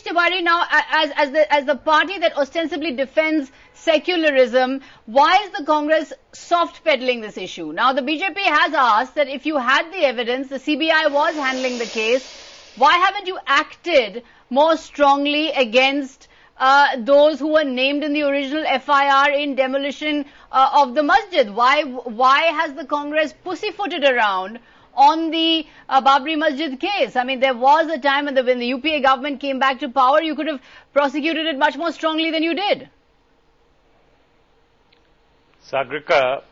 Manish Tiwari, now as the party that ostensibly defends secularism, why is the Congress soft peddling this issue? Now the BJP has asked that if you had the evidence, the CBI was handling the case, why haven't you acted more strongly against those who were named in the original FIR in demolition of the masjid? Why has the Congress pussyfooted around on the Babri Masjid case? I mean, there was a time when the UPA government came back to power, you could have prosecuted it much more strongly than you did. Sagrika,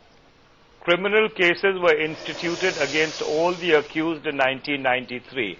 criminal cases were instituted against all the accused in 1993.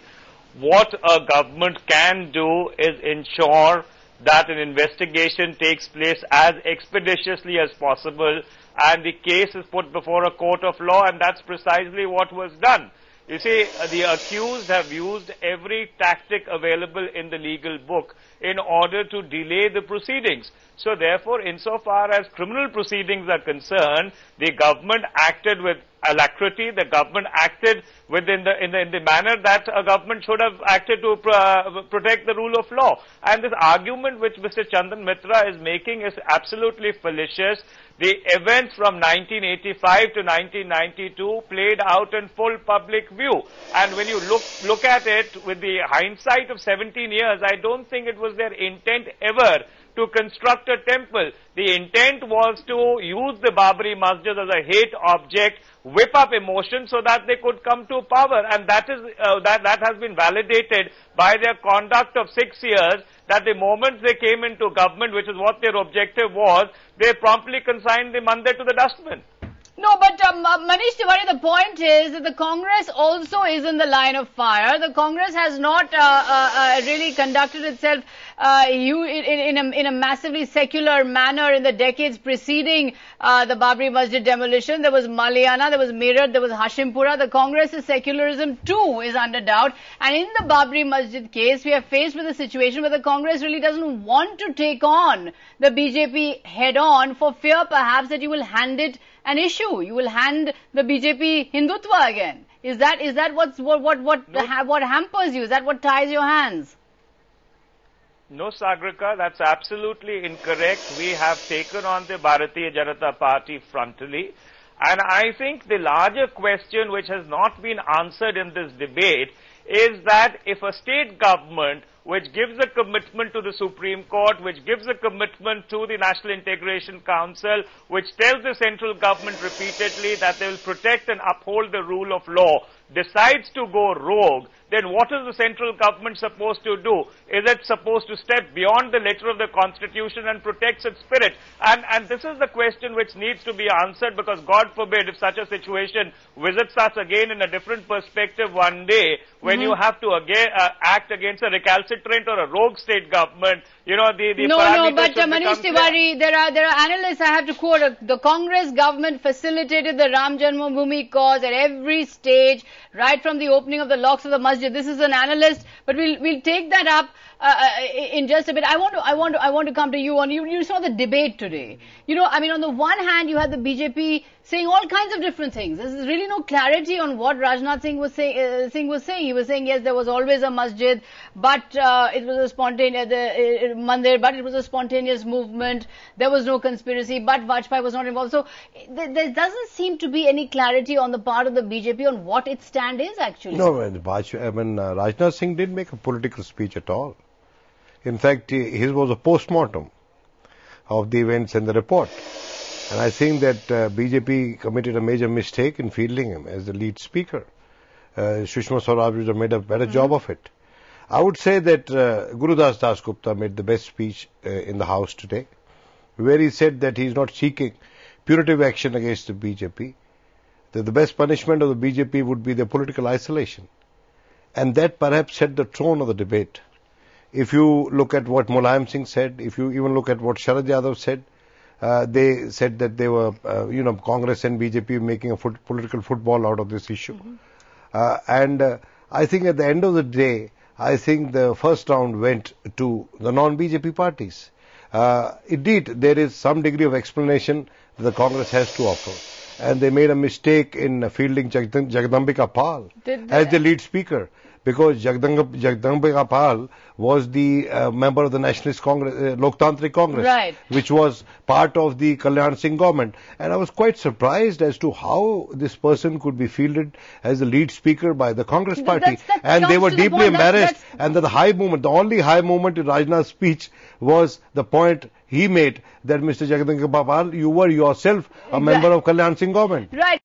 What a government can do is ensure that an investigation takes place as expeditiously as possible and the case is put before a court of law, and that's precisely what was done. You see, the accused have used every tactic available in the legal book in order to delay the proceedings. So therefore, insofar as criminal proceedings are concerned, the government acted with alacrity. The government acted within the manner that a government should have acted to protect the rule of law. And this argument which Mr. Chandan Mitra is making is absolutely fallacious. The events from 1985 to 1992 played out in full public view. And when you look at it with the hindsight of 17 years, I don't think it was their intent ever to construct a temple. The intent was to use the Babri Masjid as a hate object, whip up emotion so that they could come to power. And that has been validated by their conduct of 6 years, that the moment they came into government, which is what their objective was, they promptly consigned the mandir to the dustbin. No, but Manish Tiwari, the point is that the Congress also is in the line of fire. The Congress has not really conducted itself in a massively secular manner in the decades preceding the Babri Masjid demolition. There was Maliana, there was Meerut, there was Hashimpura. The Congress's secularism too is under doubt. And in the Babri Masjid case, we are faced with a situation where the Congress really doesn't want to take on the BJP head on for fear perhaps that you will hand it an issue. You will hand the BJP Hindutva again. Is that what hampers you? Is that what ties your hands? No, Sagrika, that's absolutely incorrect. We have taken on the Bharatiya Janata Party frontally. And I think the larger question which has not been answered in this debate is that if a state government which gives a commitment to the Supreme Court, which gives a commitment to the National Integration Council, which tells the central government repeatedly that they will protect and uphold the rule of law, decides to go rogue, then what is the central government supposed to do? Is it supposed to step beyond the letter of the Constitution and protect its spirit? And this is the question which needs to be answered, because God forbid if such a situation visits us again in a different perspective one day, when you have to again act against a recalcitrant or a rogue state government, you know, No, but Manish Tiwari, there are analysts, I have to quote, the Congress government facilitated the Ram Janmabhoomi cause at every stage, right from the opening of the locks of the masjid. This is an analyst, but we'll take that up in just a bit. I want to come to you on you saw the debate today. You know, I mean, on the one hand, you had the BJP saying all kinds of different things. There's really no clarity on what Rajnath Singh was saying. He was saying, yes, there was always a masjid, but it was a spontaneous mandir, but it was a spontaneous movement. There was no conspiracy, but Vajpayee was not involved. So there doesn't seem to be any clarity on the part of the BJP on what its stand is actually. No, Rajnath Singh didn't make a political speech at all. In fact, his was a post-mortem of the events and the report. And I think that BJP committed a major mistake in fielding him as the lead speaker. Sushma Swaraj would have made a better job of it. I would say that Gurudas Dasgupta made the best speech in the House today, where he said that he is not seeking punitive action against the BJP, that the best punishment of the BJP would be their political isolation. And that perhaps set the tone of the debate. If you look at what Mulayam Singh said, if you even look at what Sharad Yadav said, they said that they were, Congress and BJP making a political football out of this issue. And I think at the end of the day, I think the first round went to the non-BJP parties. Indeed, there is some degree of explanation that the Congress has to offer. And they made a mistake in fielding Jagadambika Pal as the lead speaker. because Jagdamba Pal was the member of the Nationalist Congress, Loktantrik Congress, right, which was part of the Kalyan Singh government. And I was quite surprised as to how this person could be fielded as the lead speaker by the Congress party. And they were deeply embarrassed. And the high moment, the only high moment in Rajnath's speech was the point he made that Mr. Jagdamba Pal, you were yourself a member of Kalyan Singh government. Right.